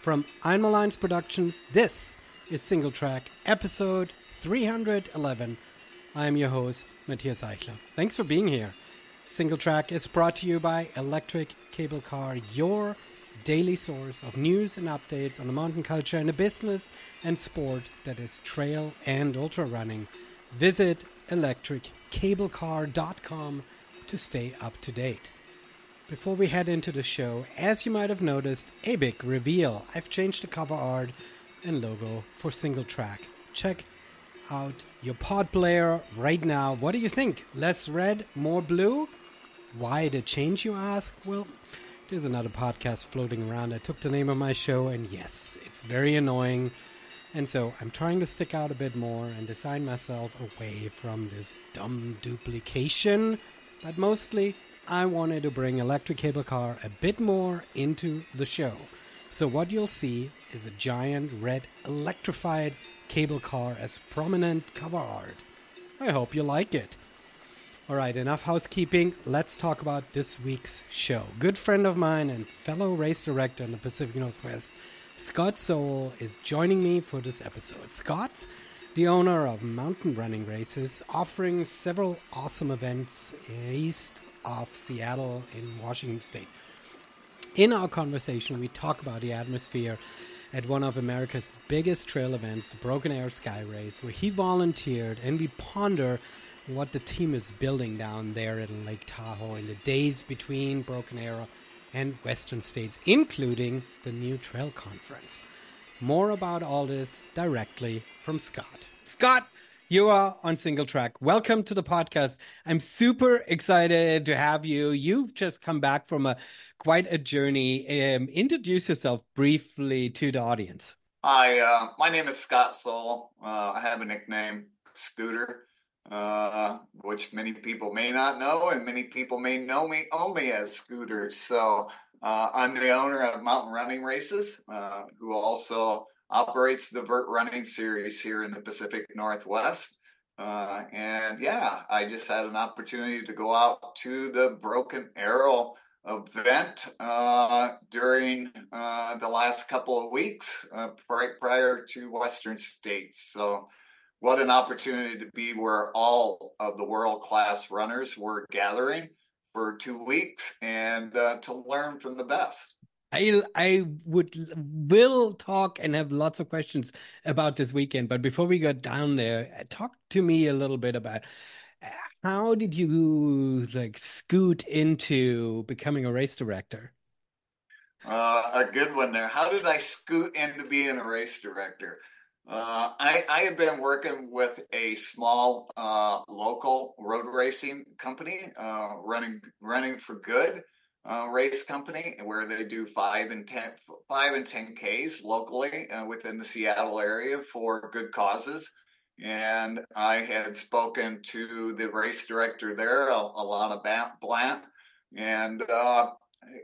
From Einmalines Productions, this is Singletrack, episode 311. I'm your host, Matthias Eichler. Thanks for being here. Singletrack is brought to you by Electric Cable Car, your daily source of news and updates on the mountain culture and the business and sport that is trail and ultra running. Visit electriccablecar.com to stay up to date. Before we head into the show, as you might have noticed, a big reveal. I've changed the cover art and logo for Singletrack. Check out your pod player right now. What do you think? Less red, more blue? Why the change, you ask? Well, there's another podcast floating around. I took the name of my show, and yes, it's very annoying. And so I'm trying to stick out a bit more and design myself away from this dumb duplication. But mostly, I wanted to bring Electric Cable Car a bit more into the show. So what you'll see is a giant red electrified cable car as prominent cover art. I hope you like it. All right, enough housekeeping. Let's talk about this week's show. Good friend of mine and fellow race director in the Pacific Northwest, Scott Sowle, is joining me for this episode. Scott's the owner of Mountain Running Races, offering several awesome events east of Seattle in Washington State. In our conversation, we talk about the atmosphere at one of America's biggest trail events, the Broken Arrow Skyrace, where he volunteered, and we ponder what the team is building down there at Lake Tahoe in the days between Broken Arrow and Western States, including the new trail conference. More about all this directly from Scott. Scott, you are on Singletrack. Welcome to the podcast. I'm super excited to have you. You've just come back from quite a journey. Introduce yourself briefly to the audience. Hi, my name is Scott Sowle. I have a nickname, Scooter, which many people may not know, and many people may know me only as Scooter. So I'm the owner of Mountain Running Races, who also operates the Vert Running Series here in the Pacific Northwest. And yeah, I just had an opportunity to go out to the Broken Arrow event during the last couple of weeks prior to Western States. So what an opportunity to be where all of the world-class runners were gathering for 2 weeks and to learn from the best. I will talk and have lots of questions about this weekend. But before we go down there, talk to me a little bit about how did you scoot into becoming a race director? A good one there. How did I scoot into being a race director? I have been working with a small local road racing company, running for good. Race company where they do 5 and 10Ks locally within the Seattle area for good causes. And I had spoken to the race director there, Alana Blant, and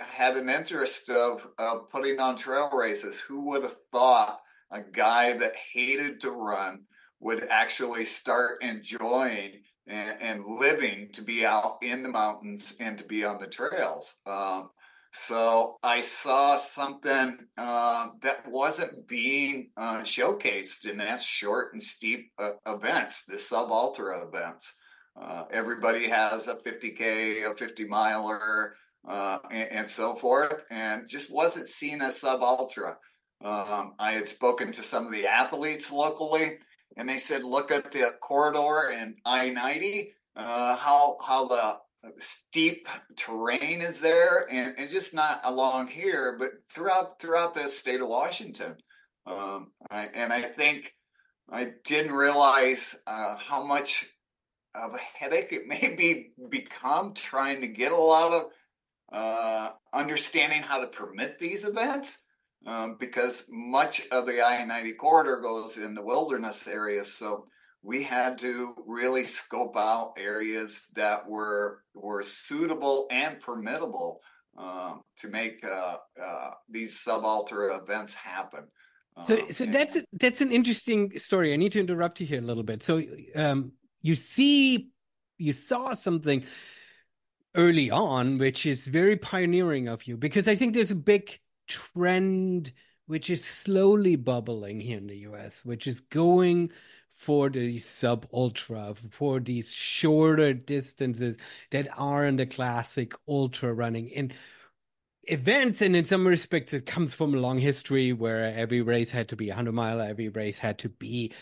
had an interest of putting on trail races. Who would have thought a guy that hated to run would actually start enjoying and living to be out in the mountains and to be on the trails. So I saw something that wasn't being showcased, and that's short and steep events, the sub-ultra events. Everybody has a 50K, a 50-miler, and so forth, and just wasn't seen as sub-ultra. I had spoken to some of the athletes locally, and they said, look at the corridor in I-90, how the steep terrain is there, and just not along here, but throughout the state of Washington. I think I didn't realize how much of a headache it may become trying to get a lot of understanding how to permit these events. Because much of the I-90 corridor goes in the wilderness areas, so we had to really scope out areas that were suitable and permittable to make these sub-ultra events happen. So that's an interesting story. I need to interrupt you here a little bit. So you saw something early on, which is very pioneering of you, because I think there's a big trend which is slowly bubbling here in the US, which is going for the sub ultra, for these shorter distances that aren't the classic ultra running. And events, and in some respects it comes from a long history where every race had to be a 100 mile, every race had to be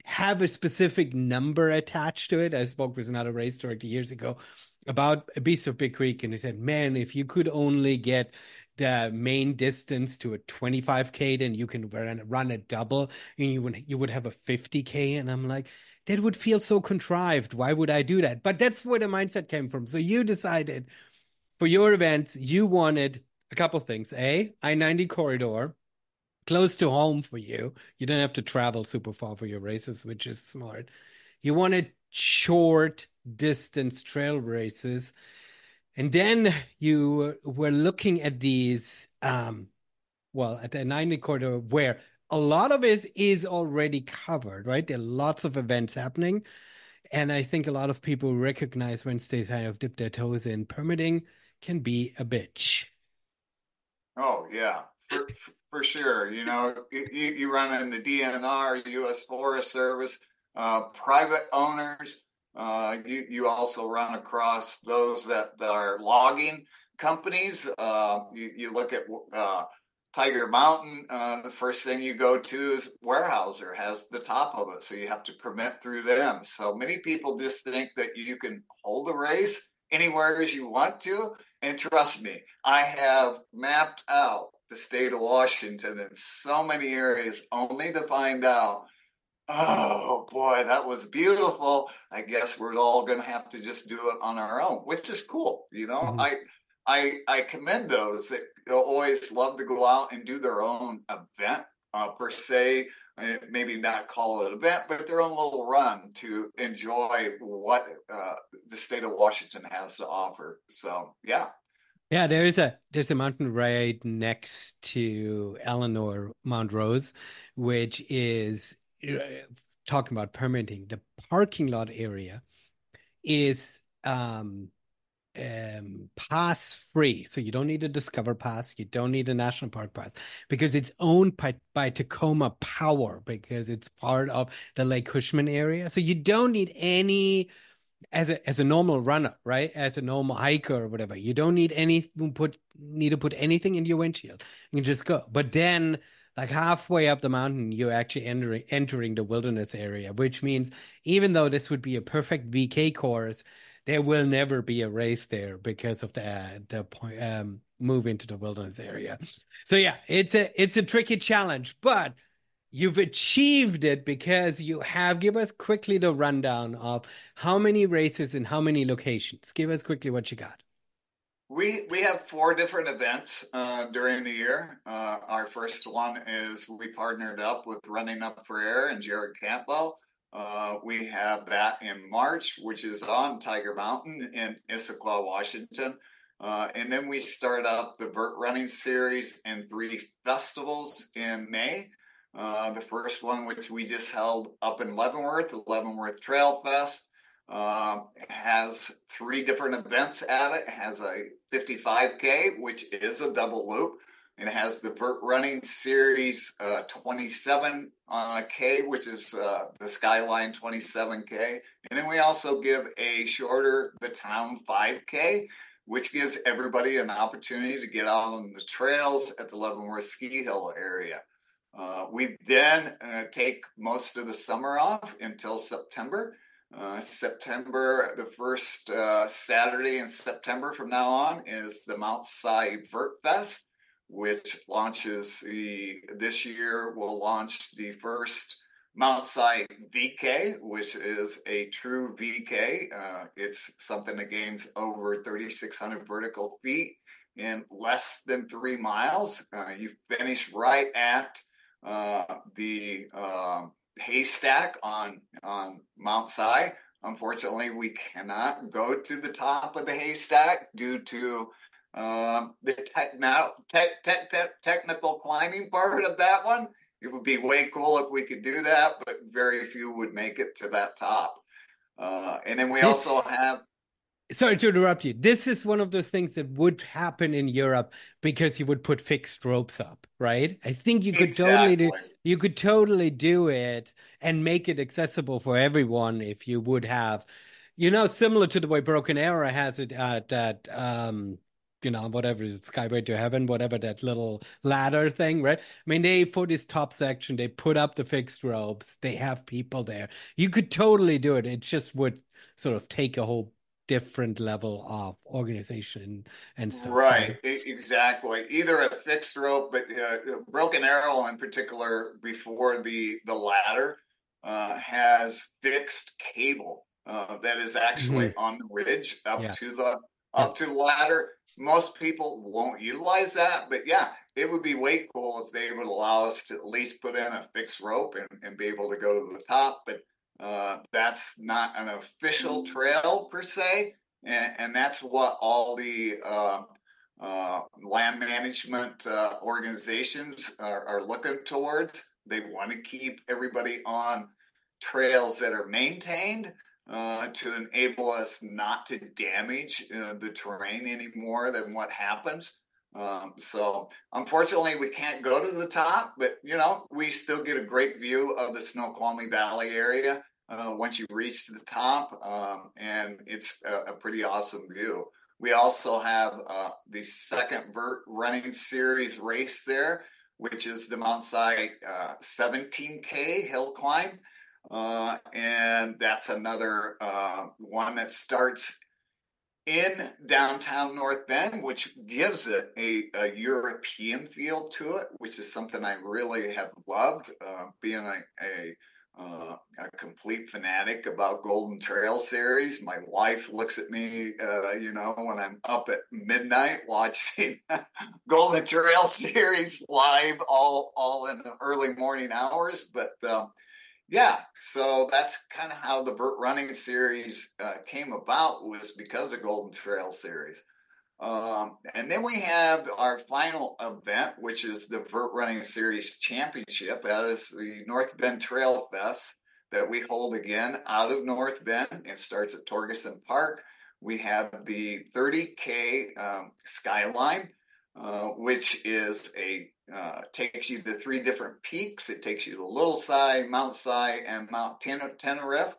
have a specific number attached to it. I spoke with another race director years ago about a Beast of Big Creek, and he said, man, if you could only get the main distance to a 25K, then you can run a double and you would have a 50K. And I'm like, that would feel so contrived. Why would I do that? But that's where the mindset came from. So you decided for your events, you wanted a couple things. I-90 corridor, close to home for you. You don't have to travel super far for your races, which is smart. You wanted short distance trail races. And then you were looking at these, at the 90 corridor where a lot of it is already covered, right? There are lots of events happening. And I think a lot of people recognize when they kind of dip their toes in, permitting can be a bitch. Oh yeah, for sure. You run in the DNR, U.S. Forest Service, private owners. You also run across those that are logging companies. You look at Tiger Mountain. The first thing you go to is Weyerhaeuser has the top of it, so you have to permit through them. So many people just think that you can hold a race anywhere as you want to. And trust me, I have mapped out the state of Washington in so many areas only to find out, oh boy, that was beautiful. I guess we're all going to have to just do it on our own, which is cool. Mhm. I commend those that always love to go out and do their own event per se. Maybe not call it an event, but their own little run to enjoy what the state of Washington has to offer. So, yeah. Yeah, there's a mountain right next to Eleanor Mount Rose, which is talking about permitting. The parking lot area is pass free. So you don't need a Discover Pass. You don't need a National Park Pass because it's owned by Tacoma Power because it's part of the Lake Cushman area. So you don't need any as a normal runner, right? As a normal hiker or whatever. You don't need to put anything in your windshield. You can just go. But then like halfway up the mountain, you're actually entering the wilderness area, which means even though this would be a perfect VK course, there will never be a race there because of the point move into the wilderness area. So yeah, it's a tricky challenge, but you've achieved it because you have. Give us quickly the rundown of how many races and how many locations. Give us quickly what you got. We have four different events during the year. Our first one is we partnered up with Running Up for Air and Jared Campbell. We have that in March, which is on Tiger Mountain in Issaquah, Washington. And then we start up the Vert Running Series and three festivals in May. The first one, which we just held up in Leavenworth, the Leavenworth Trail Fest. It has three different events at it. It has a 55K, which is a double loop. It has the Vert Running Series 27K, which is the Skyline 27K. And then we also give a shorter, the Town 5K, which gives everybody an opportunity to get out on the trails at the Leavenworth Ski Hill area. We then take most of the summer off until September. September, the first Saturday in September from now on is the Mount Si Vert Fest, which launches this year will launch the first Mount Si VK, which is a true VK. It's something that gains over 3,600 vertical feet in less than 3 miles. You finish right at the haystack on Mount Si. Unfortunately, we cannot go to the top of the haystack due to the technical climbing part of that one. It would be way cool if we could do that, but very few would make it to that top. And then we This also have Sorry to interrupt you. This is one of those things that would happen in Europe because you would put fixed ropes up, right? I think Exactly. you could totally do it and make it accessible for everyone if you would have, similar to the way Broken Arrow has it at that whatever is it, Skyway to Heaven, whatever that little ladder thing, right? I mean, they for this top section, they put up the fixed ropes, they have people there. You could totally do it. It just would sort of take a whole different level of organization and stuff. Right, exactly. Either a fixed rope, but Broken Arrow in particular, before the ladder, has fixed cable that is actually Mhm. on the ridge up Yeah. to the Yeah. ladder. Most people won't utilize that, but yeah, it would be way cool if they would allow us to at least put in a fixed rope and be able to go to the top. But that's not an official trail per se, and that's what all the land management organizations are looking towards. They want to keep everybody on trails that are maintained to enable us not to damage the terrain any more than what happens. So unfortunately, we can't go to the top, but we still get a great view of the Snoqualmie Valley area once you reach the top, and it's a pretty awesome view. We also have the second Vert Running Series race there, which is the Mount Si 17K hill climb. And that's another one that starts in downtown North Bend, which gives it a European feel to it, which is something I really have loved, being a complete fanatic about Golden Trail Series. My wife looks at me, when I'm up at midnight watching Golden Trail Series live, all in the early morning hours. But yeah, so that's kind of how the Vert Running Series came about, was because of Golden Trail Series. And then we have our final event, which is the Vert Running Series Championship. That is the North Bend Trail Fest that we hold again out of North Bend. It starts at Torgerson Park. We have the 30K Skyline, which is takes you to three different peaks. It takes you to Little Si, Mount Si, and Mount Tenerife.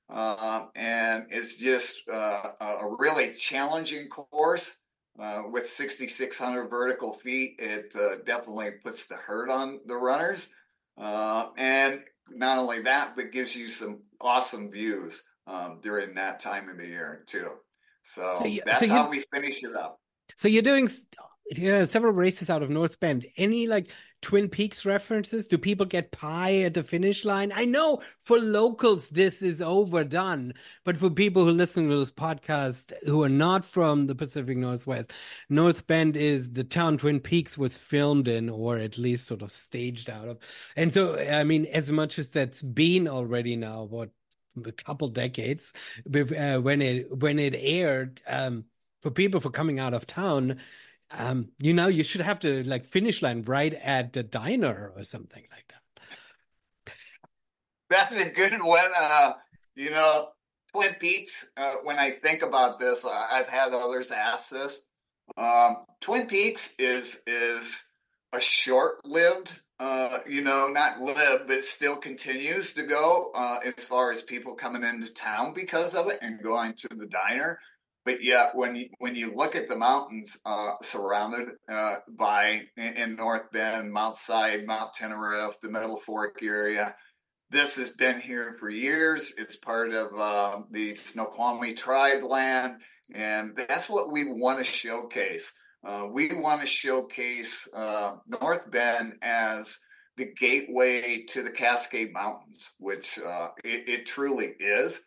And it's just a really challenging course. With 6,600 vertical feet, it definitely puts the hurt on the runners. And not only that, but gives you some awesome views during that time of the year, too. So So you, so that's you, how we finish it up. so you're doing several races out of North Bend. Any like Twin Peaks references? Do people get pie at the finish line? I know for locals this is overdone, but for people who listen to this podcast who are not from the Pacific Northwest, North Bend is the town Twin Peaks was filmed in, or at least sort of staged out of. And so, I mean, as much as that's been already now, what, a couple decades when it aired, for people for coming out of town, you should have to like finish line right at the diner or something like that. That's a good one. You know, Twin Peaks, when I think about this, I've had others ask this. Twin Peaks is a short-lived, not lived, but still continues to go as far as people coming into town because of it and going to the diner. But yet, when you look at the mountains surrounded by in North Bend, Mount Si, Mount Tenerife, the Middle Fork area, this has been here for years. It's part of the Snoqualmie tribe land, and that's what we want to showcase. We want to showcase North Bend as the gateway to the Cascade Mountains, which it truly is.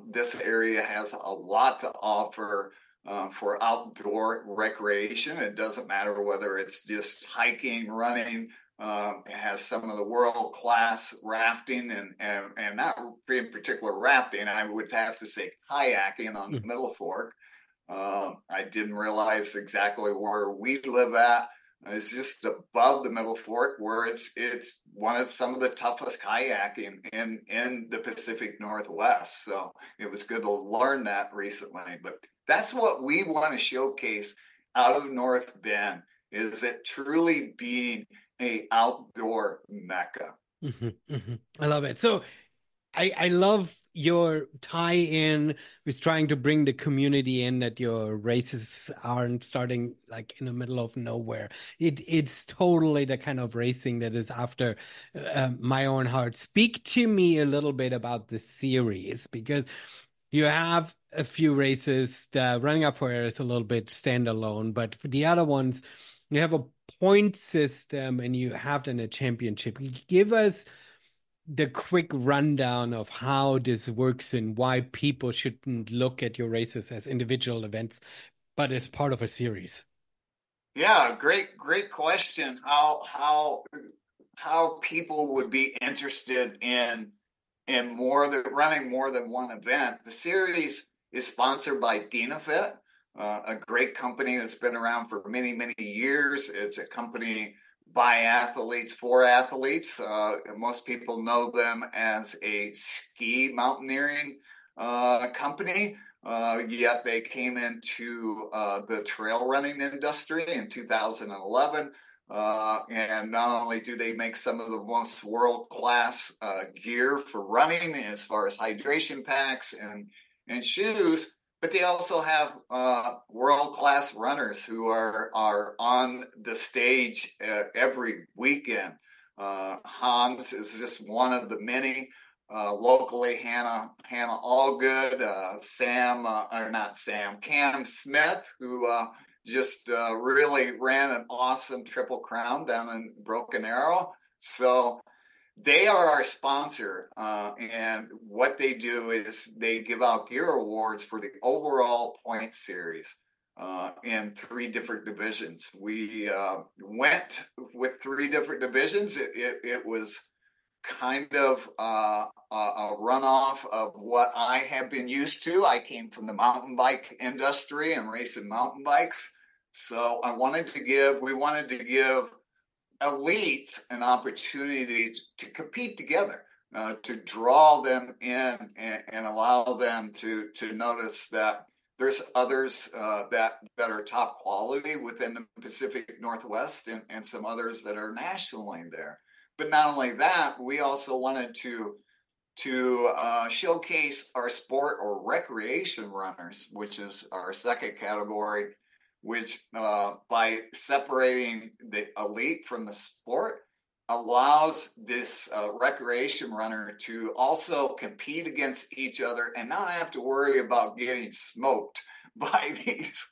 This area has a lot to offer for outdoor recreation. It doesn't matter whether it's just hiking, running. It has some of the world class rafting and not in particular rafting. I would have to say kayaking on the Mm. Middle Fork. I didn't realize exactly where we live at, It's just above the Middle Fork, where it's one of some of the toughest kayaking in the Pacific Northwest. So it was good to learn that recently. But that's what we want to showcase out of North Bend, is it truly being a outdoor mecca. I love it. So I love your tie-in with trying to bring the community in, that your races aren't starting like in the middle of nowhere. It's totally the kind of racing that is after my own heart. Speak to me a little bit about the series, because you have a few races. The Running Up for Air is a little bit standalone, but for the other ones, you have a point system and you have then a championship. Give us the quick rundown of how this works and why people shouldn't look at your races as individual events, but as part of a series. Yeah, great question. How people would be interested in more than running more than one event. The series is sponsored by DinaFit, a great company that's been around for many years. It's a company by athletes for athletes. Most people know them as a ski mountaineering company. Yet they came into the trail running industry in 2011. And not only do they make some of the most world-class gear for running as far as hydration packs and shoes, but they also have world-class runners who are on the stage every weekend. Hans is just one of the many. Locally, Hannah Allgood, Cam Smith, who just really ran an awesome Triple Crown down in Broken Arrow. So they are our sponsor, and what they do is they give out gear awards for the overall point series in three different divisions. We went with three different divisions. It was kind of a runoff of what I have been used to. I came from the mountain bike industry and racing mountain bikes. So we wanted to give elites an opportunity to compete together, to draw them in and allow them to notice that there's others that are top quality within the Pacific Northwest, and some others that are nationally there. But not only that, we also wanted to showcase our sport or recreation runners, which is our second category, which by separating the elite from the sport allows this recreation runner to also compete against each other and not have to worry about getting smoked by these,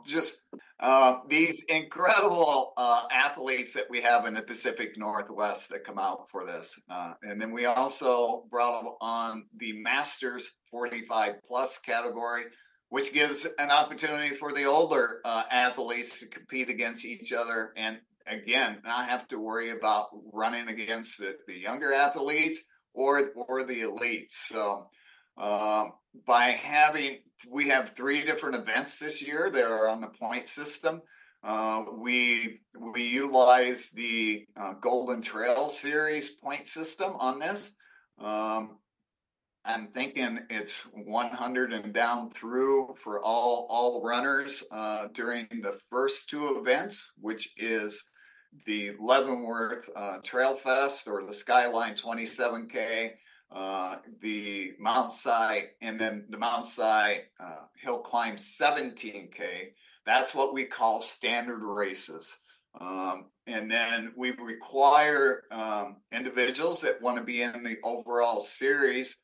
just these incredible athletes that we have in the Pacific Northwest that come out for this. And then we also brought on the Masters 45 plus category, which gives an opportunity for the older athletes to compete against each other and, again, not have to worry about running against the younger athletes or the elites. So we have three different events this year that are on the point system. We utilize the Golden Trail Series point system on this. I'm thinking it's 100 and down through for all runners during the first two events, which is the Leavenworth Trail Fest or the Skyline 27K, the Mount Si, and then the Mount Si Hill Climb 17K. That's what we call standard races. And then we require individuals that want to be in the overall series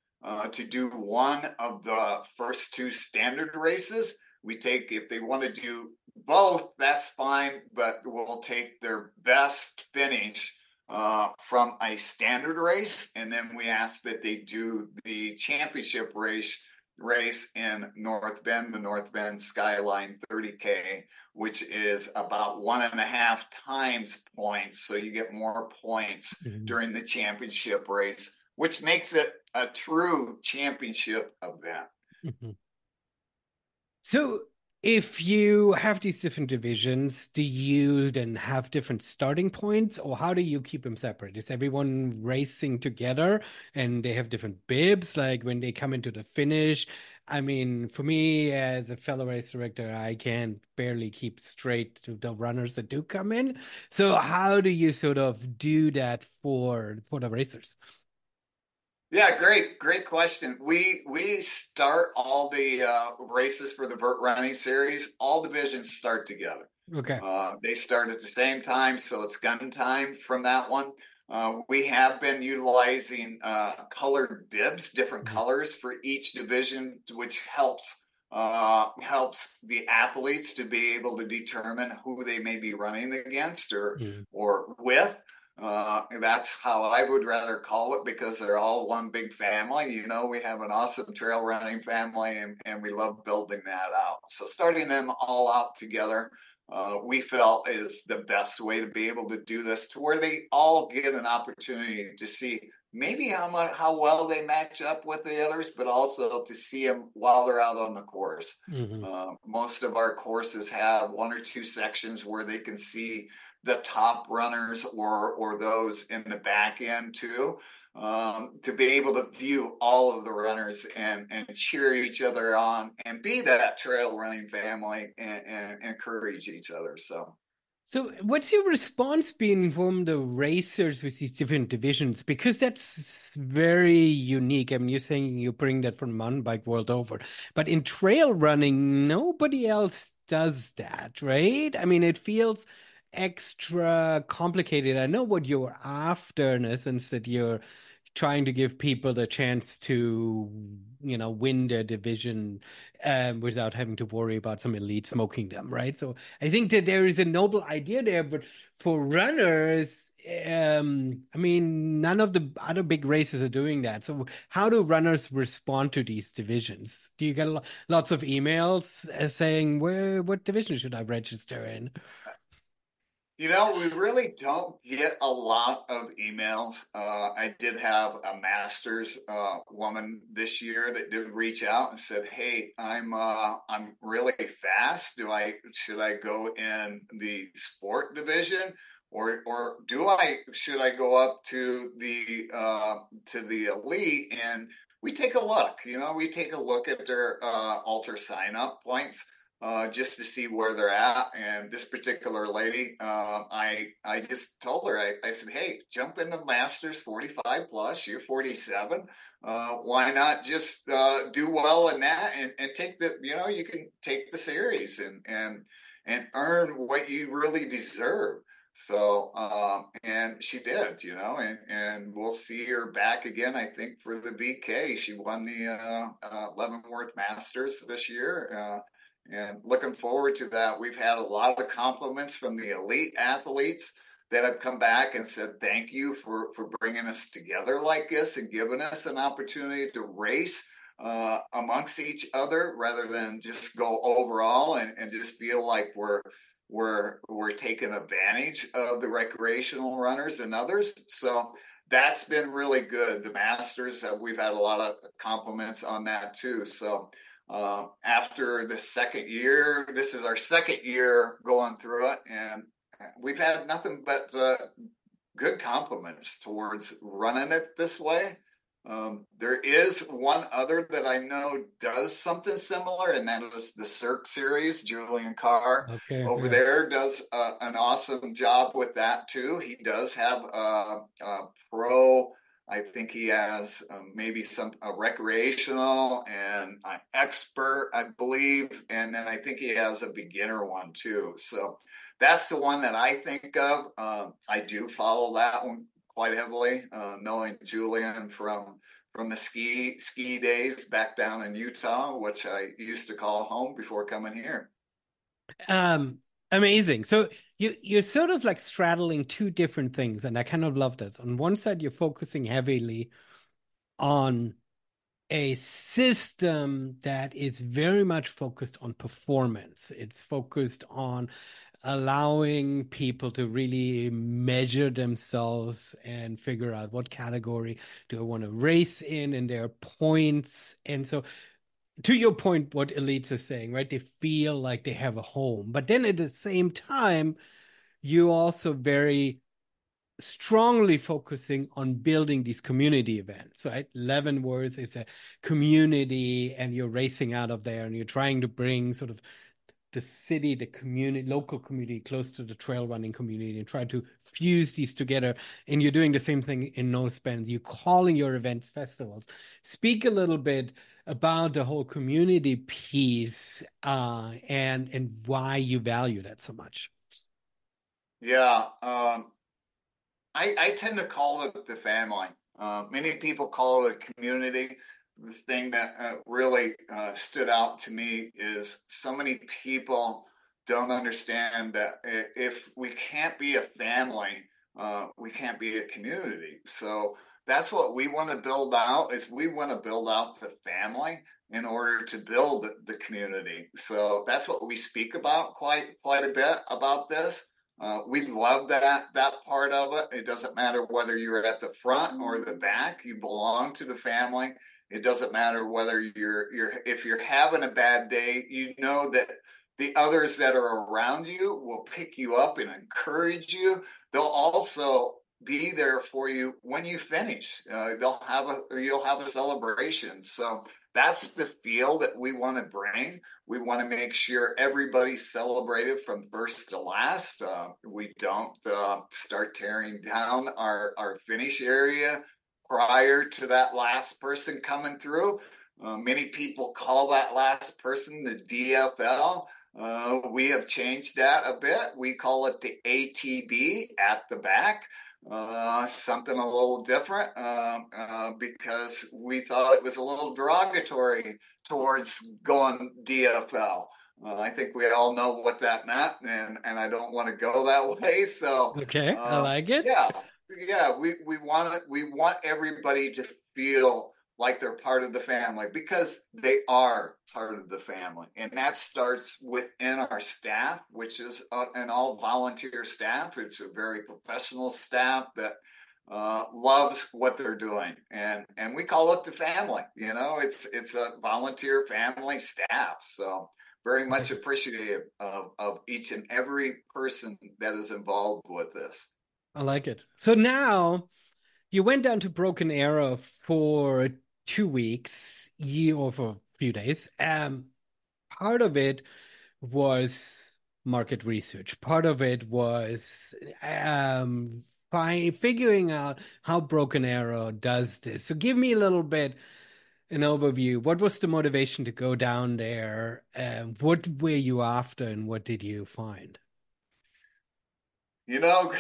to do one of the first two standard races. If they want to do both, that's fine, but we'll take their best finish from a standard race, and then we ask that they do the championship race in North Bend, the North Bend Skyline 30K, which is about 1.5 times points. So you get more points during the championship race, which makes it a true championship event. So if you have these different divisions, do you then have different starting points, or how do you keep them separate? Is everyone racing together and they have different bibs, like when they come into the finish? I mean, for me as a fellow race director, I can barely keep straight to the runners that do come in. So how do you sort of do that for the racers? Yeah, great question. We start all the races for the Vert Running Series. All divisions start together. Okay. They start at the same time, so it's gun time from that one. We have been utilizing colored bibs, different Mhm. colors for each division, which helps the athletes to be able to determine who they may be running against Mhm. or with. That's how I would rather call it because they're all one big family. You know, we have an awesome trail running family and we love building that out. So starting them all out together, we felt is the best way to be able to do this to where they all get an opportunity to see maybe how well they match up with the others, but also to see them while they're out on the course. Mhm. Most of our courses have one or two sections where they can see the top runners or those in the back end too, to be able to view all of the runners and cheer each other on and be that trail running family and encourage each other. So So, what's your response been from the racers with these different divisions? Because that's very unique. I mean, you're saying you bring that from mountain bike world over, but in trail running, nobody else does that, right? I mean, it feels extra complicated. I know what you're after in a sense that you're trying to give people the chance to, win their division without having to worry about some elite smoking them, right? So I think that there is a noble idea there, but for runners, I mean, none of the other big races are doing that. So how do runners respond to these divisions? Do you get lots of emails saying, what division should I register in? you know, we really don't get a lot of emails. I did have a master's woman this year that did reach out and said, "Hey, I'm really fast. Do I should I go in the sport division, or do I should I go up to the elite?" And we take a look. You know, we take a look at their alter sign up points just to see where they're at. And this particular lady, I just told her, I said, hey, jump in the Masters 45 plus. You're 47. Why not just do well in that and take you can take the series and earn what you really deserve. So, and she did, and we'll see her back again, I think, for the VK. She won the Leavenworth Masters this year. And looking forward to that. We've had a lot of compliments from the elite athletes that have come back and said, thank you for bringing us together like this and giving us an opportunity to race amongst each other rather than just go overall and just feel like we're taking advantage of the recreational runners and others. So that's been really good. The Masters, we've had a lot of compliments on that too. So after the second year, this is our second year going through it, and we've had nothing but good compliments towards running it this way. There is one other that I know does something similar, and that is the Cirque series. Julian Carr Okay, over yeah. there does an awesome job with that too. He does have a pro. I think he has maybe some a recreational and an expert, I believe, and then I think he has a beginner one too. So that's the one that I think of. I do follow that one quite heavily, knowing Julian from the ski days back down in Utah, which I used to call home before coming here. Um, Amazing. So you're sort of like straddling two different things, and I kind of love this. On one side, you're focusing heavily on a system that is very much focused on performance. It's focused on allowing people to really measure themselves and figure out what category do I want to race in and their points. And so to your point, what elites are saying, right? They feel like they have a home, but then at the same time, you also very strongly focusing on building these community events, right? Leavenworth is a community, and you're racing out of there, and you're trying to bring sort of the city, the community, local community close to the trail running community and try to fuse these together. And you're doing the same thing in No Spend. You're calling your events festivals. Speak a little bit about the whole community piece and why you value that so much. Yeah, I tend to call it the family. Many people call it a community. The thing that really stood out to me is so many people don't understand that if we can't be a family, we can't be a community. So that's what we want to build out is we want to build out the family in order to build the community. So that's what we speak about quite a bit about this. We love that part of it. It doesn't matter whether you're at the front or the back. You belong to the family. It doesn't matter whether you're if you're having a bad day. You know that the others that are around you will pick you up and encourage you. They'll also be there for you when you finish. You'll have a celebration. So that's the feel that we want to bring. We want to make sure everybody's celebrated from first to last. We don't start tearing down our finish area prior to that last person coming through. Many people call that last person the DFL. We have changed that a bit. We call it the ATB at the back. Something a little different because we thought it was a little derogatory towards going DFL. I think we all know what that meant, and I don't want to go that way. So, Okay, I like it. yeah, yeah, we want everybody to feel like they're part of the family because they are part of the family, and that starts within our staff, which is an all volunteer staff. It's a very professional staff that loves what they're doing, and we call it the family. You know, it's a volunteer family staff. So very much appreciative of each and every person that is involved with this. I like it. So now you went down to Broken Arrow for 2 weeks, or for a few days. Part of it was market research. Part of it was by figuring out how Broken Arrow does this. So give me a little bit an overview. What was the motivation to go down there? What were you after, and what did you find? You know,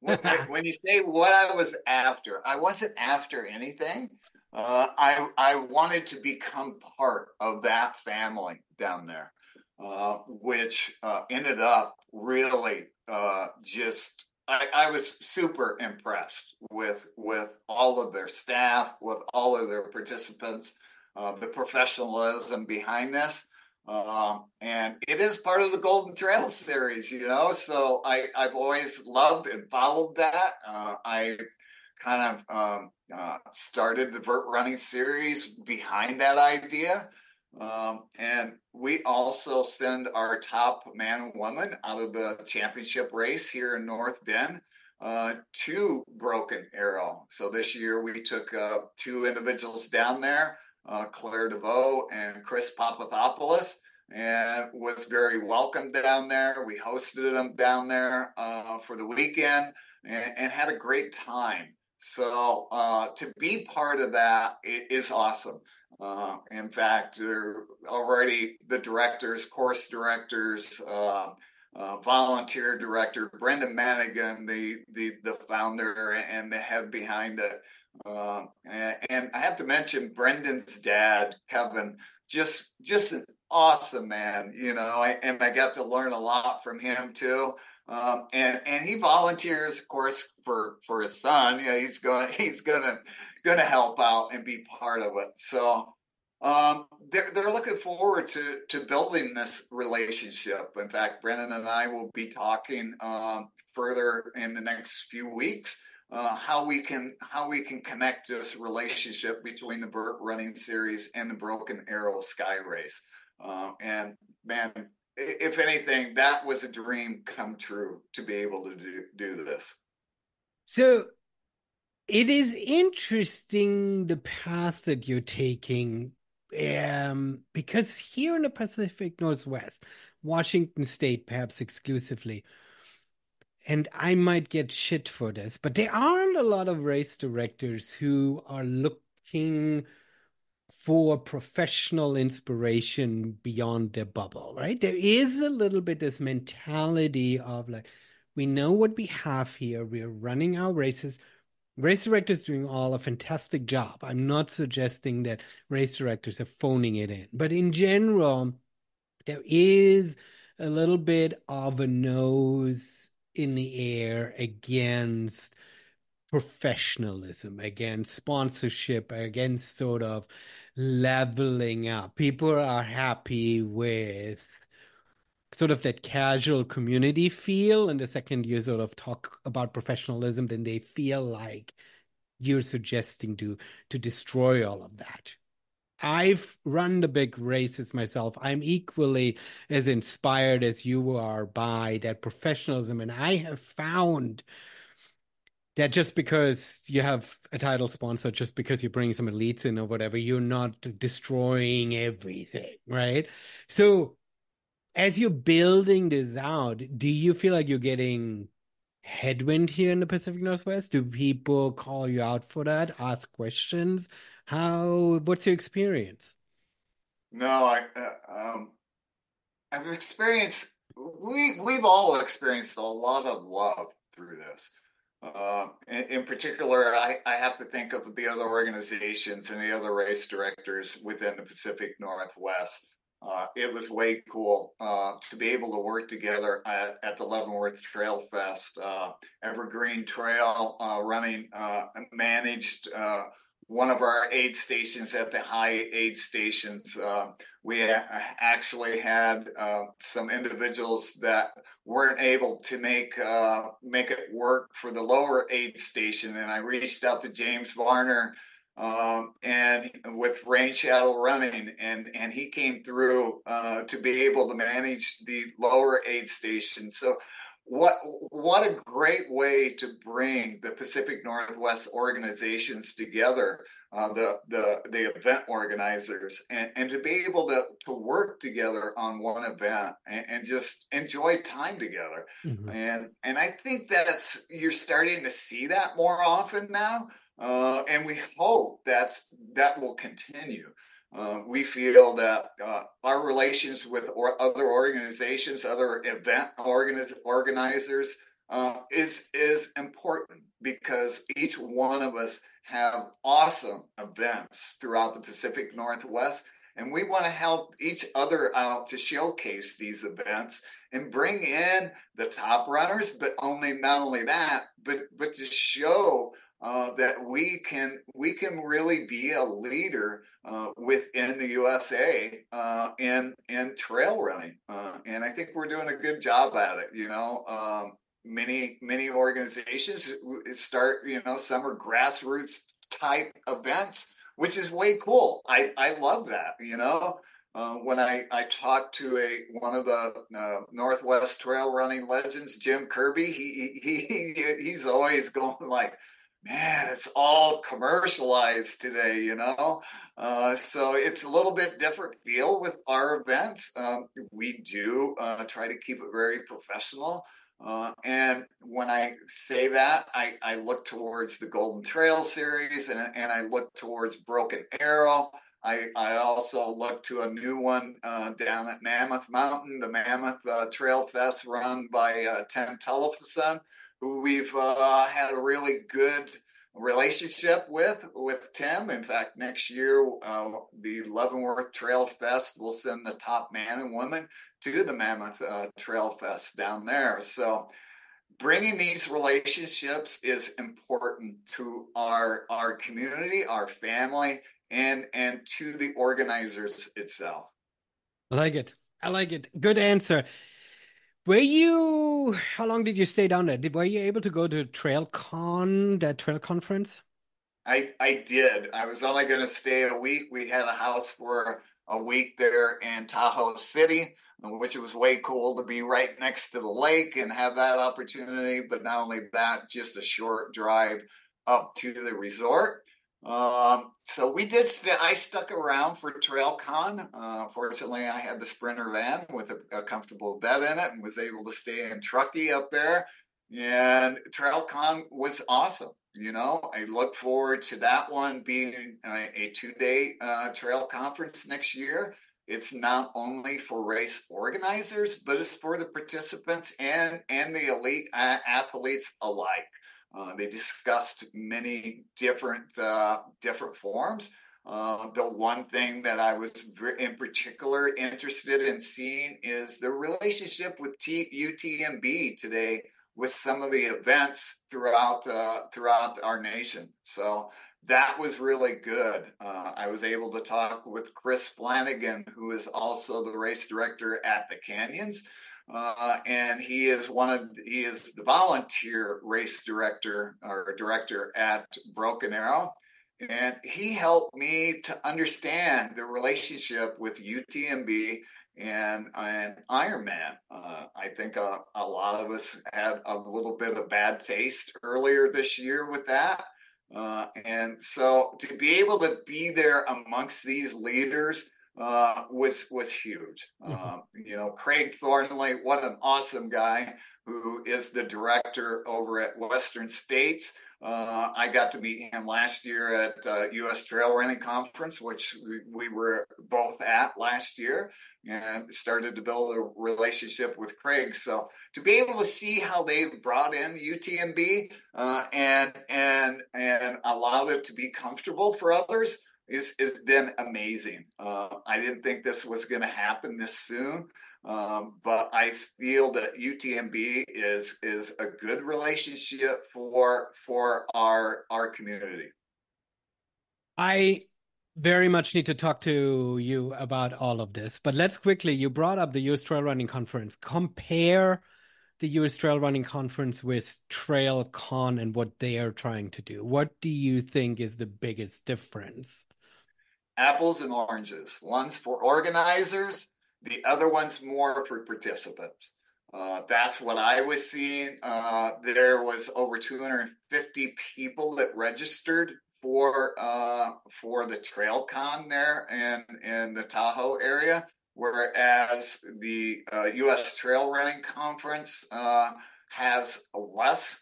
when you say what I was after, I wasn't after anything. I wanted to become part of that family down there, which ended up really just. I was super impressed with all of their staff, with all of their participants, the professionalism behind this. And it is part of the Golden Trail series, you know. So I've always loved and followed that. I kind of started the vert running series behind that idea. And we also send our top man and woman out of the championship race here in North Bend to Broken Arrow. So this year we took two individuals down there, Claire DeVoe and Chris Papathopoulos, and was very welcome down there. We hosted them down there for the weekend and had a great time. So to be part of that is awesome. In fact, they're already the directors, course directors, volunteer director, Brendan Manigan, the founder and the head behind it. And I have to mention Brendan's dad, Kevin, just an awesome man, you know, and I got to learn a lot from him too. And he volunteers, of course, for his son. You know, he's gonna help out and be part of it. So they're looking forward to building this relationship. In fact, Brennan and I will be talking further in the next few weeks how we can connect this relationship between the Vert Running Series and the Broken Arrow Skyrace. And man, if anything, that was a dream come true to be able to do this. So it is interesting the path that you're taking, because here in the Pacific Northwest, Washington State, perhaps exclusively, and I might get shit for this, but there aren't a lot of race directors who are looking for professional inspiration beyond their bubble, right? There is a little bit this mentality of like, we know what we have here. We're running our races. Race directors doing all a fantastic job. I'm not suggesting that race directors are phoning it in, but in general, there is a little bit of a nose in the air against professionalism, against sponsorship, against sort of leveling up. People are happy with sort of that casual community feel. And the second you sort of talk about professionalism, then they feel like you're suggesting to destroy all of that. I've run the big races myself. I'm equally as inspired as you are by that professionalism. And I have found that just because you have a title sponsor, just because you're bringing some elites in or whatever, you're not destroying everything, right? So as you're building this out, do you feel like you're getting headwind here in the Pacific Northwest? Do people call you out for that, ask questions? What's your experience? No, I've experienced. We've all experienced a lot of love through this. In particular, I have to think of the other organizations and the other race directors within the Pacific Northwest. It was way cool to be able to work together at the Leavenworth Trail Fest. Evergreen Trail running managed one of our aid stations at the high aid stations. We actually had some individuals that weren't able to make it work for the lower aid station, and I reached out to James Varner and with Rain Shadow Running, and he came through to be able to manage the lower aid station. So what a great way to bring the Pacific Northwest organizations together, the event organizers, and to be able to work together on one event and just enjoy time together. Mhm. And I think you're starting to see that more often now. And we hope that will continue. We feel that our relations with other organizations, other event organizers, is important because each one of us have awesome events throughout the Pacific Northwest, and we want to help each other out to showcase these events and bring in the top runners, but not only that, but to show that we can really be a leader within the USA in trail running, and I think we're doing a good job at it. Many organizations start, some are grassroots type events, which is way cool. I love that. When I talked to one of the Northwest trail running legends, Jim Kirby, he's always going like, man, it's all commercialized today. So it's a little bit different feel with our events. We do try to keep it very professional. And when I say that, I look towards the Golden Trail series, and I look towards Broken Arrow. I also look to a new one down at Mammoth Mountain, the Mammoth Trail Fest run by Tim Telefason, who we've had a really good relationship with Tim. In fact, next year, the Leavenworth Trail Fest will send the top man and woman to the Mammoth Trail Fest down there. So bringing these relationships is important to our community, our family, and to the organizers itself. I like it. I like it. Good answer. How long did you stay down there? Were you able to go to TrailCon, that trail conference? I did. I was only going to stay a week. We had a house for a week there in Tahoe City, which was way cool to be right next to the lake and have that opportunity. But not only that, just a short drive up to the resort. So we did. I stuck around for TrailCon. Fortunately, I had the Sprinter van with a comfortable bed in it and was able to stay in Truckee up there. And TrailCon was awesome. I look forward to that one being a 2-day trail conference next year. It's not only for race organizers, but it's for the participants and the elite athletes alike. They discussed many different forms. The one thing that I was in particular interested in seeing is the relationship with UTMB today with some of the events throughout our nation. So that was really good. I was able to talk with Chris Flanagan, who is also the race director at the Canyons. And he is the volunteer race director or director at Broken Arrow. And he helped me to understand the relationship with UTMB and Ironman. I think a lot of us had a little bit of bad taste earlier this year with that. And so to be able to be there amongst these leaders was huge. Mhm. Craig Thornley, what an awesome guy who is the director over at Western States. I got to meet him last year at U.S. Trail Running Conference, which we were both at last year, and started to build a relationship with Craig. So to be able to see how they've brought in UTMB and allowed it to be comfortable for others has been amazing. I didn't think this was going to happen this soon. But I feel that UTMB is a good relationship for our community. I very much need to talk to you about all of this, but let's quickly, you brought up the US Trail Running Conference. Compare the US Trail Running Conference with TrailCon and what they are trying to do. What do you think is the biggest difference? Apples and oranges. One's for organizers, the other one's more for participants. That's what I was seeing. There was over 250 people that registered for the trail con there in the Tahoe area, whereas the U.S. Trail Running Conference has less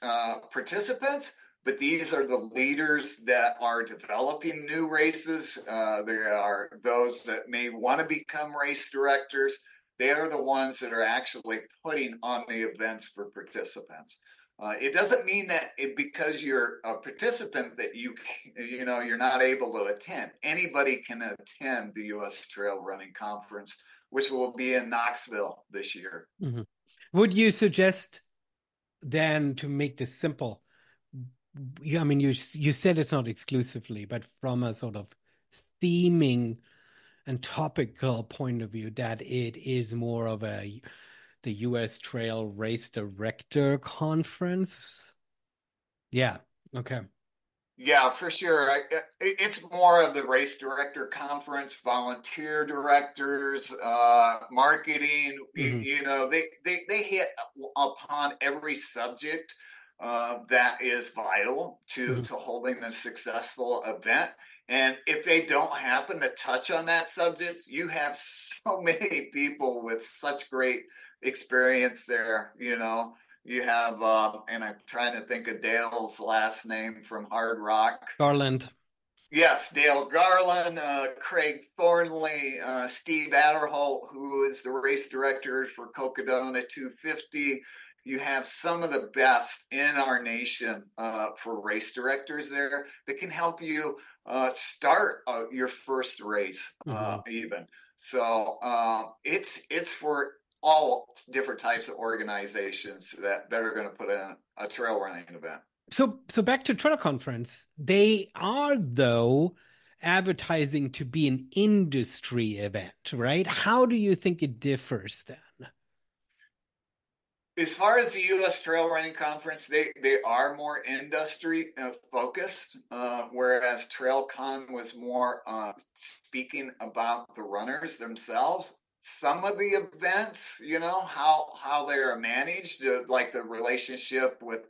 participants, but these are the leaders that are developing new races. There are those that may want to become race directors. They are the ones that are actually putting on the events for participants. It doesn't mean that because you're a participant that you're not able to attend. Anybody can attend the U.S. Trail Running Conference, which will be in Knoxville this year. Mhm. Would you suggest then, to make this simple, I mean, you said it's not exclusively, but from a sort of theming and topical point of view, that it is more of the U.S. Trail Race Director Conference? Yeah. Okay. Yeah, for sure. It's more of the race director conference, volunteer directors, marketing. Hmm. They hit upon every subject that is vital Hmm. to holding a successful event. And if they don't happen to touch on that subject, you have so many people with such great experience there. You have, and I'm trying to think of Dale's last name from Hard Rock. Garland. Yes, Dale Garland, Craig Thornley, Steve Adderholt, who is the race director for Cocodona 250. You have some of the best in our nation for race directors there that can help you start your first race, Hmm. even. So it's for all different types of organizations that are going to put in a trail running event. So back to Trail Conference. They are, though, advertising to be an industry event, right? How do you think it differs then? As far as the U.S. Trail Running Conference, they are more industry focused, whereas TrailCon was more speaking about the runners themselves. Some of the events, how they are managed, like the relationship with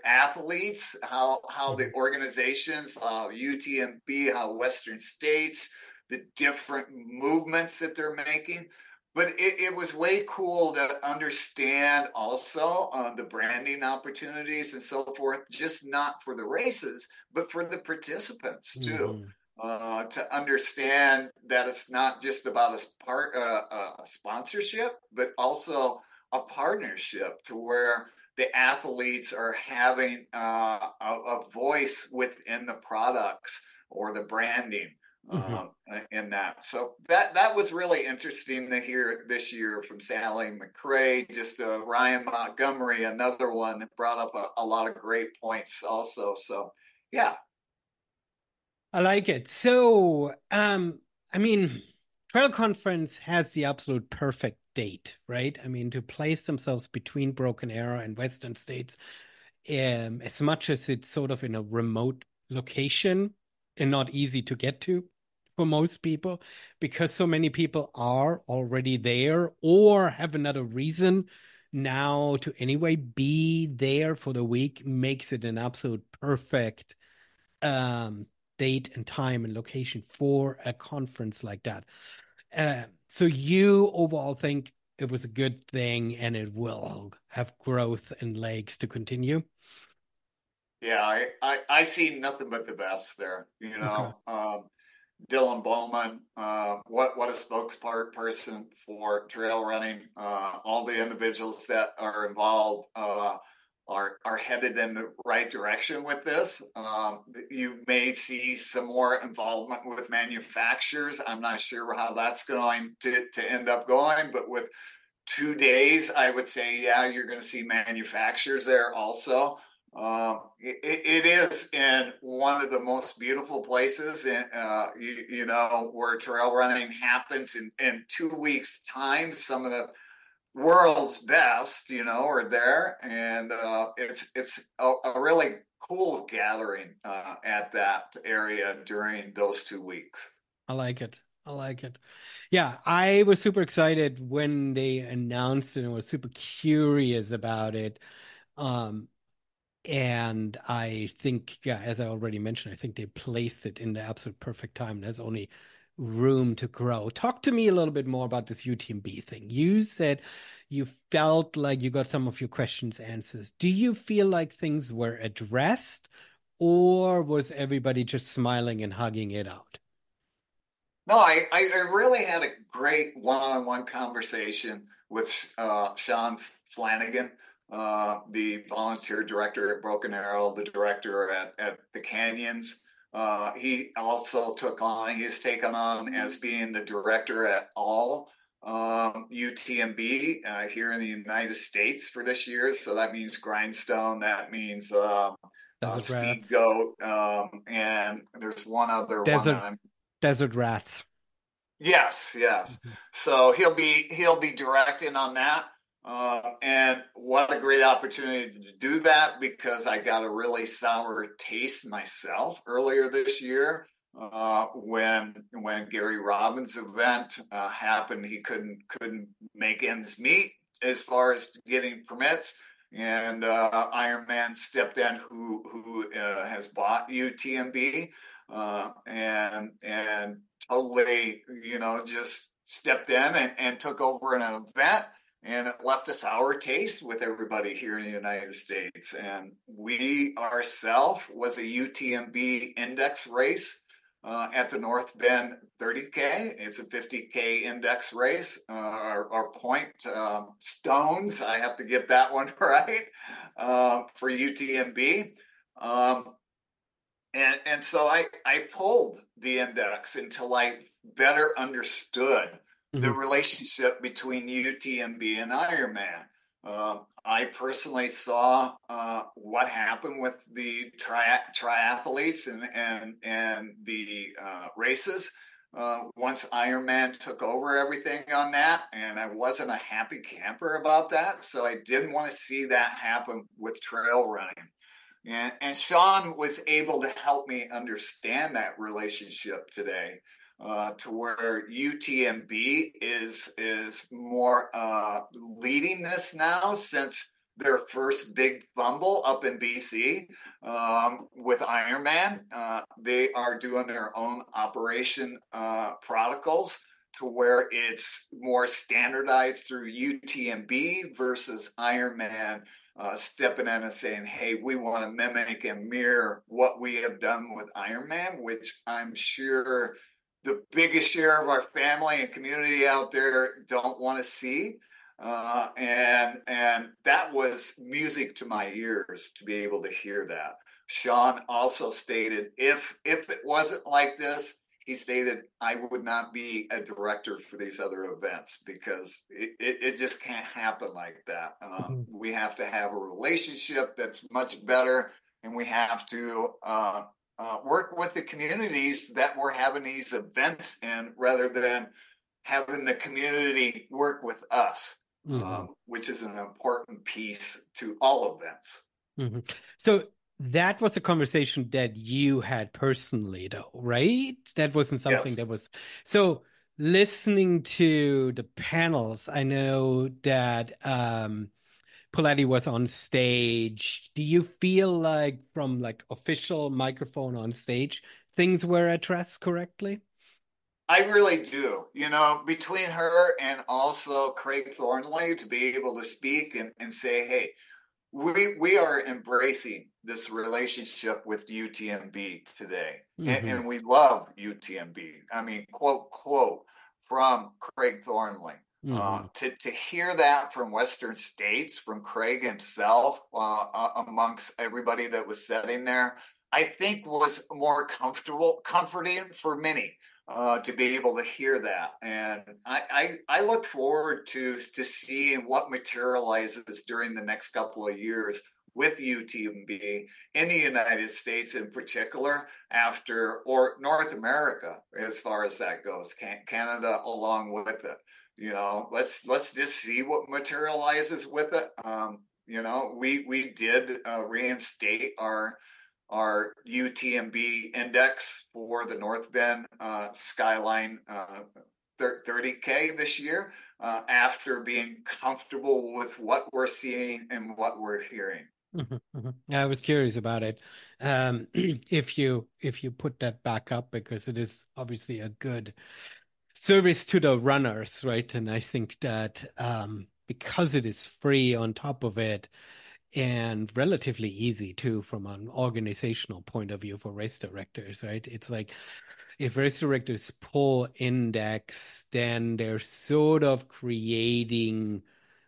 athletes, how the Mhm. organizations, UTMB, how Western States, the different movements that they're making. But it was way cool to understand also the branding opportunities and so forth, just not for the races, but for the participants too. Mhm. To understand that it's not just about a sponsorship, but also a partnership to where the athletes are having a voice within the products or the branding Mhm. um, in that. So that was really interesting to hear this year from Sally McRae, just Ryan Montgomery, another one that brought up a lot of great points also. So yeah. I like it. So, I mean, Trail Conference has the absolute perfect date, right? I mean, to place themselves between Broken Arrow and Western States, as much as it's sort of in a remote location and not easy to get to for most people, because so many people are already there or have another reason now to anyway be there for the week, makes it an absolute perfect um, date and time and location for a conference like that. So you overall think it was a good thing and it will have growth and legs to continue? Yeah, I see nothing but the best there. Okay. Dylan Bowman, what a spokesperson for trail running. All the individuals that are involved are headed in the right direction with this. You may see some more involvement with manufacturers. I'm not sure how that's going to end up going, but with 2 days, I would say, yeah, you're going to see manufacturers there also. It is in one of the most beautiful places, where trail running happens in 2 weeks' time. Some of the world's best, are there, and it's a really cool gathering at that area during those 2 weeks. I like it. I like it. Yeah, I was super excited when they announced it and was super curious about it. Um, And I think, yeah, as I already mentioned, I think they placed it in the absolute perfect time. There's only room to grow. Talk to me a little bit more about this UTMB thing. You said you felt like you got some of your questions answers. Do you feel like things were addressed, or was everybody just smiling and hugging it out? No, I really had a great one-on-one conversation with Sean Flanagan, the volunteer director at Broken Arrow, the director at the Canyons. He's taken on as being the director at all UTMB here in the United States for this year. So that means Grindstone, that means Desert Speed rats. Goat, and there's one other one that Desert I'm. desert rats. Yes, yes. Mhm. So he'll be directing on that, and what a great opportunity to do that because I got a really sour taste myself earlier this year when Gary Robbins' event happened. He couldn't make ends meet as far as getting permits. And Ironman stepped in, who has bought UTMB, and totally, just stepped in and took over an event, and it left a sour taste with everybody here in the United States. And we ourselves was a UTMB index race at the North Bend 30K. It's a 50K index race. Our point stones, I have to get that one right for UTMB. Um, and so I pulled the index until I better understood the Mhm. relationship between UTMB and Ironman. I personally saw what happened with the triathletes and the races. once Ironman took over everything on that, and I wasn't a happy camper about that. So I didn't want to see that happen with trail running. And Sean was able to help me understand that relationship today, to where UTMB is more leading this now since their first big fumble up in BC with Ironman. They are doing their own operation protocols to where it's more standardized through UTMB versus Ironman stepping in and saying, hey, we want to mimic and mirror what we have done with Ironman, which I'm sure the biggest share of our family and community out there don't want to see. And that was music to my ears to be able to hear that. Sean also stated, if it wasn't like this, he stated, I would not be a director for these other events because it just can't happen like that. We have to have a relationship that's much better, and we have to work with the communities that we're having these events in rather than having the community work with us, which is an important piece to all events. So that was a conversation that you had personally, though, right? That wasn't something Yes. that was so listening to the panels. I know that Poletti was on stage. Do you feel like from like official microphone on stage, things were addressed correctly? I really do. You know, between her and also Craig Thornley to be able to speak and say, hey, we are embracing this relationship with UTMB today, and we love UTMB. I mean, quote from Craig Thornley. To hear that from Western states, from Craig himself, amongst everybody that was sitting there, I think was more comforting for many. To be able to hear that, and I look forward to seeing what materializes during the next couple of years with UTMB in the United States, in particular, after or North America, as far as that goes, Canada along with it. You know, let's just see what materializes with it. You know, we did reinstate our UTMB index for the North Bend Skyline 30K this year, after being comfortable with what we're seeing and what we're hearing. I was curious about it. If you put that back up, because it is obviously a good service to the runners, right? And I think that because it is free on top of it, and relatively easy too from an organizational point of view for race directors, right? It's like if race directors pull index, then they're sort of creating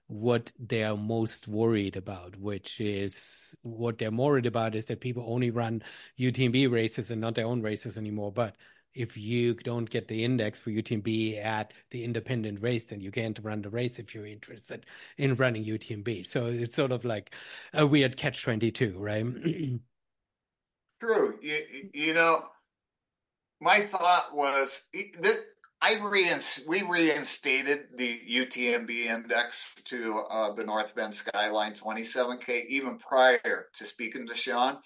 what they're most worried about, which is what they're more worried about is that people only run UTMB races and not their own races anymore. But if you don't get the index for UTMB at the independent race, then you can't run the race if you're interested in running UTMB. So it's sort of like a weird catch-22, right? True. You know, my thought was that we reinstated the UTMB index to the North Bend Skyline 27K even prior to speaking to Sean,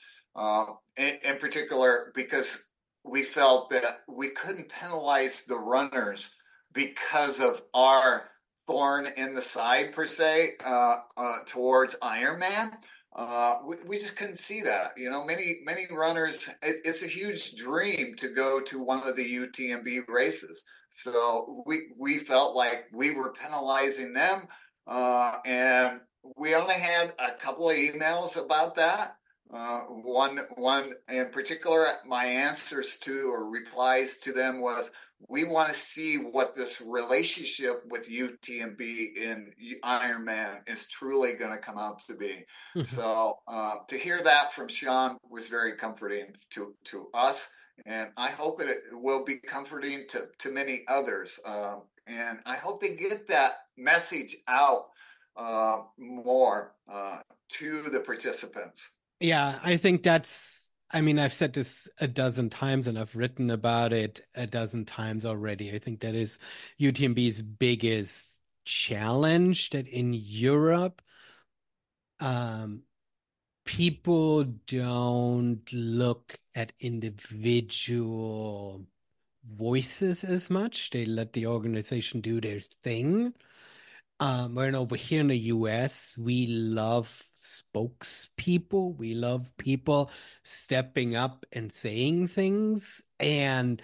in particular because we felt that we couldn't penalize the runners because of our thorn in the side per se, towards Ironman. We just couldn't see that. You know, many runners, it's a huge dream to go to one of the UTMB races. So we felt like we were penalizing them, and we only had a couple of emails about that. One in particular, my answers to or replies to them was, we want to see what this relationship with UTMB and Ironman is truly going to come out to be. So to hear that from Sean was very comforting to us, and I hope it will be comforting to many others. And I hope they get that message out more to the participants. Yeah, I think that's I mean, I've said this a dozen times and I've written about it a dozen times already. I think that is UTMB's biggest challenge, that in Europe, um, people don't look at individual voices as much. They let the organization do their thing. When over here in the US, we love spokespeople. We love people stepping up and saying things. And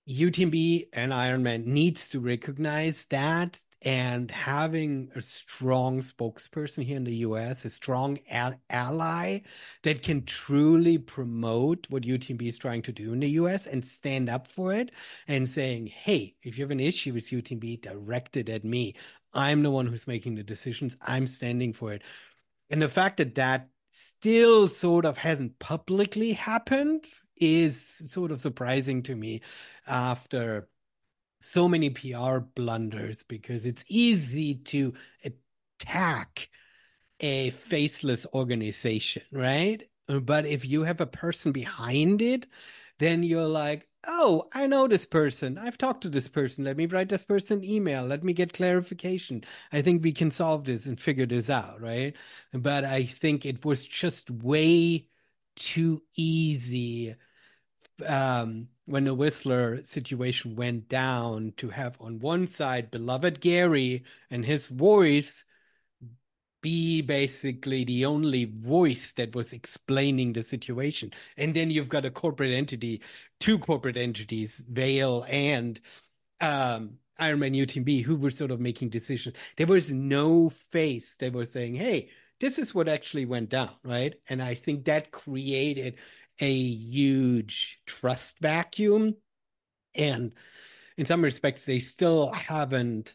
UTMB and Ironman needs to recognize that, and having a strong spokesperson here in the US, a strong ally that can truly promote what UTMB is trying to do in the US and stand up for it and saying, hey, if you have an issue with UTMB, direct it at me. I'm the one who's making the decisions. I'm standing for it. And the fact that that still sort of hasn't publicly happened is sort of surprising to me after so many PR blunders, because it's easy to attack a faceless organization, right? But if you have a person behind it, then you're like, oh, I know this person. I've talked to this person. Let me write this person an email. Let me get clarification. I think we can solve this and figure this out, right? But I think it was just way too easy, when the Whistler situation went down, to have on one side beloved Gary and his voice be basically the only voice that was explaining the situation. And then you've got a corporate entity, two corporate entities, Vale and Ironman UTMB, who were sort of making decisions. There was no face that was saying, hey, this is what actually went down, right? And I think that created a huge trust vacuum. And in some respects, they still haven't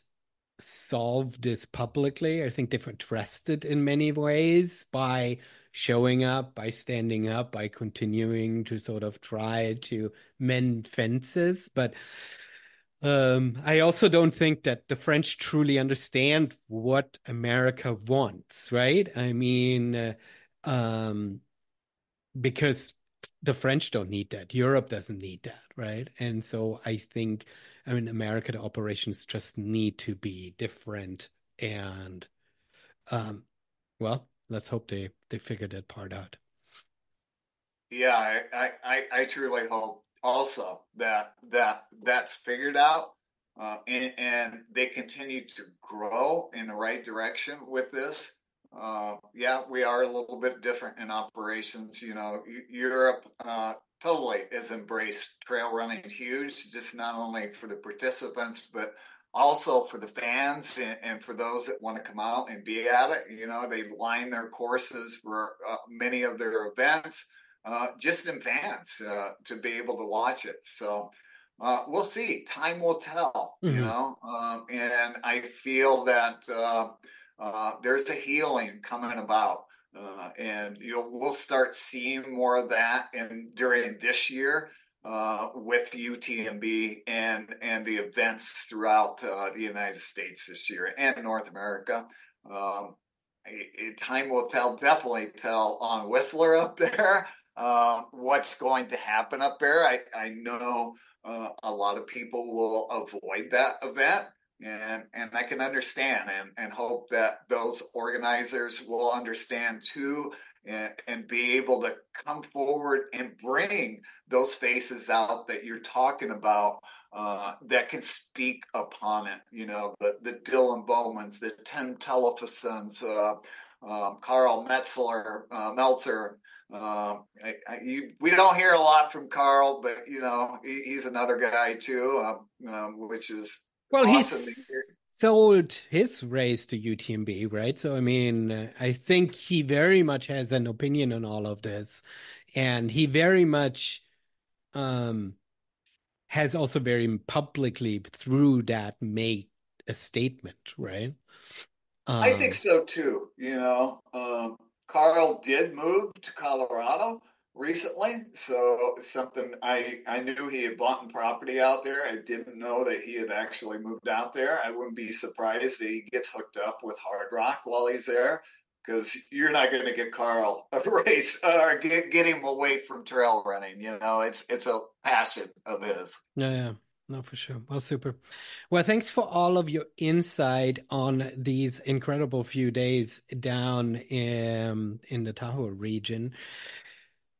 solved this publicly. I think they've addressed it in many ways by showing up, by standing up, by continuing to sort of try to mend fences. But I also don't think that the French truly understand what America wants, right? I mean, because the French don't need that. Europe doesn't need that, right? And so I think, I mean, America, the operations just need to be different. And um, well, let's hope they figure that part out. Yeah, I truly hope also that's figured out, and they continue to grow in the right direction with this. Yeah, we are a little bit different in operations. You know, Europe totally has embraced trail running huge, just not only for the participants, but also for the fans and for those that want to come out and be at it. You know, they line their courses for many of their events just in fans to be able to watch it. So we'll see. Time will tell, you Mhm. know. And I feel that there's a healing coming about. And we'll start seeing more of that during this year with UTMB and the events throughout the United States this year and North America. Um, Time will tell, definitely tell on Whistler up there what's going to happen up there. I know a lot of people will avoid that event, and I can understand and hope that those organizers will understand too, and be able to come forward and bring those faces out that you're talking about that can speak upon it. You know, the Dylan Bowmans, the Tim Telefasons, Carl Meltzer. We don't hear a lot from Carl, but you know he's another guy too, which is Well, awesome to he's hear. sold his race to UTMB, right? So, I mean, I think he very much has an opinion on all of this. And he very much um, has also very publicly through that made a statement, right? I think Um, so too. You know, Carl did move to Colorado recently, so it's something I knew he had bought property out there. I didn't know that he had actually moved out there. I wouldn't be surprised that he gets hooked up with Hard Rock while he's there. because you're not going to get Carl a race or get him away from trail running. It's a passion of his. Yeah, yeah. No, for sure. Well, super. Well, thanks for all of your insight on these incredible few days down in the Tahoe region.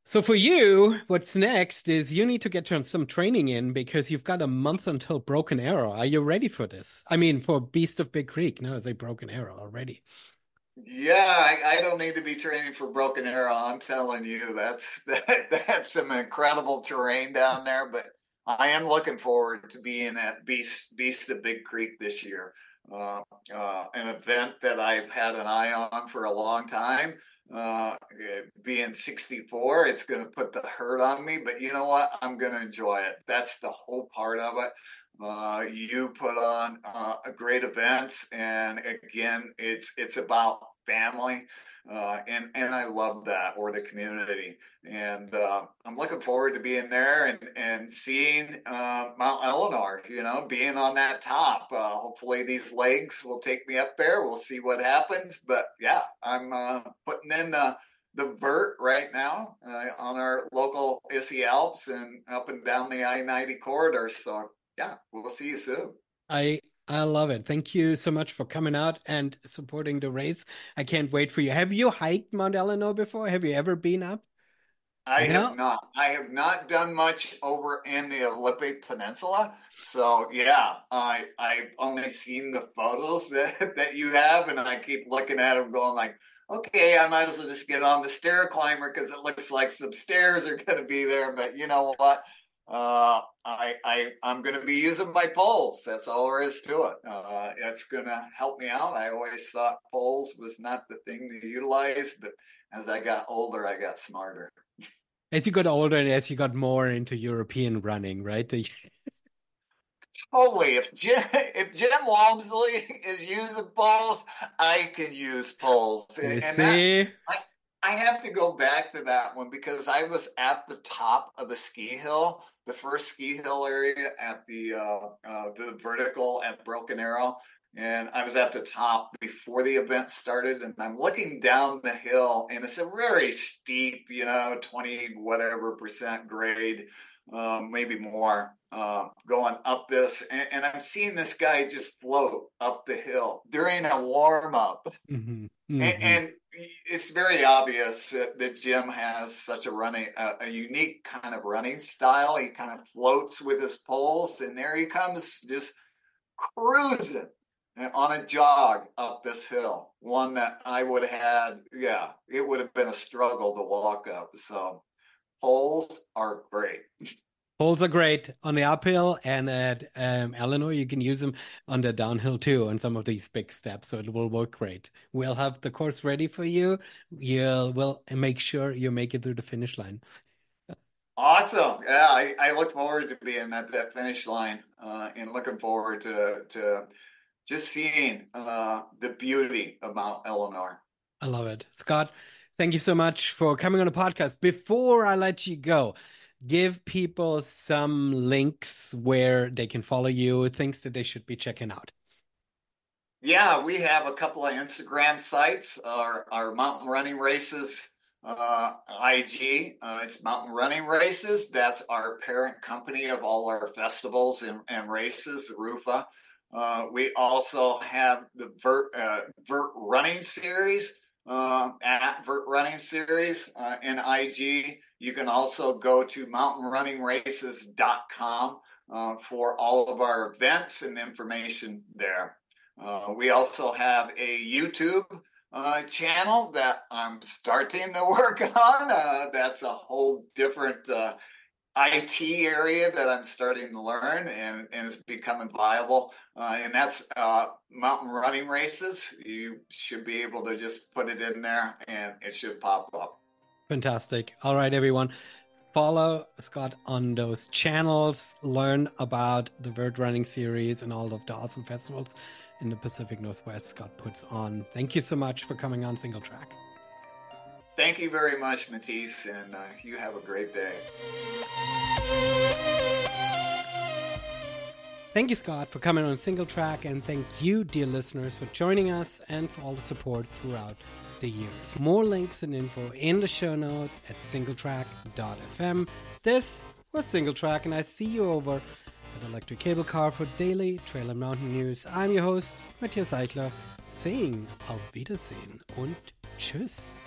So for you, what's next is you need to get some training in because you've got a month until Broken Arrow. Are you ready for this? I mean, for Beast of Big Creek. No, it's a Broken Arrow already. Yeah, I don't need to be training for Broken Arrow. I'm telling you, that's some incredible terrain down there. But I am looking forward to being at Beast of Big Creek this year. Uh, an event that I've had an eye on for a long time. Being 64, it's going to put the hurt on me, but you know what? I'm going to enjoy it. That's the whole part of it. You put on great events, and again, it's about family, and I love that, or the community. And I'm looking forward to being there and seeing Mount Eleanor. Being on that top. Hopefully, these legs will take me up there. We'll see what happens. But yeah, I'm putting in the vert right now on our local Issy Alps and up and down the I-90 corridor. So yeah, we'll see you soon. I I love it. Thank you so much for coming out and supporting the race. I can't wait for you. Have you hiked Mount Eleanor before? Have you ever been up? I have No? not. I have not done much over in the Olympic Peninsula. So yeah, I've only seen the photos that you have, and I keep looking at them, going like, okay, I might as well just get on the stair climber because it looks like some stairs are going to be there. But you know what? I'm going to be using my poles. That's all there is to it. It's going to help me out. I always thought poles was not the thing to utilize, but as I got older, I got smarter. As you got older and as you got more into European running, right? Totally. If Jim Walmsley is using poles, I can use poles, You and that see? I I have to go back to that one because I was at the top of the ski hill, the first ski hill area at the vertical at Broken Arrow, and I was at the top before the event started, and I'm looking down the hill, and it's a very steep, 20 whatever percent grade, maybe more, going up this, and I'm seeing this guy just float up the hill during a warm up. Hmm. And, Hmm. and it's very obvious that Jim has such a unique kind of running style. He kind of floats with his poles, and there he comes, just cruising on a jog up this hill. One that I would have had, yeah, it would have been a struggle to walk up. So poles are great. Poles are great on the uphill, and at Eleanor, you can use them on the downhill too, on some of these big steps. So it will work great. We'll have the course ready for you. We'll make sure you make it through the finish line. Awesome. Yeah, I look forward to being at that finish line, and looking forward to just seeing the beauty of Mount Eleanor. I love it. Scott, thank you so much for coming on the podcast. Before I let you go, give people some links where they can follow you, things that they should be checking out. Yeah, we have a couple of Instagram sites. Our mountain running races IG. It's Mountain Running Races. That's our parent company of all our festivals and races, the RUFA. We also have the Vert Running Series, at Vert Running Series in IG. You can also go to mountainrunningraces.com for all of our events and information there. We also have a YouTube channel that I'm starting to work on. That's a whole different IT area that I'm starting to learn, and it's becoming viable. And that's Mountain Running Races. You should be able to just put it in there and it should pop up. Fantastic. All right, everyone. Follow Scott on those channels. Learn about the Bird Running Series and all of the awesome festivals in the Pacific Northwest Scott puts on. Thank you so much for coming on Singletrack. Thank you very much, Matisse, and you have a great day. Thank you, Scott, for coming on Singletrack, and thank you, dear listeners, for joining us and for all the support throughout the years. More links and info in the show notes at singletrack.fm. This was Singletrack, and I see you over at Electric Cable Car for daily trail and mountain news. I'm your host, Matthias Eichler, saying auf Wiedersehen und Tschüss.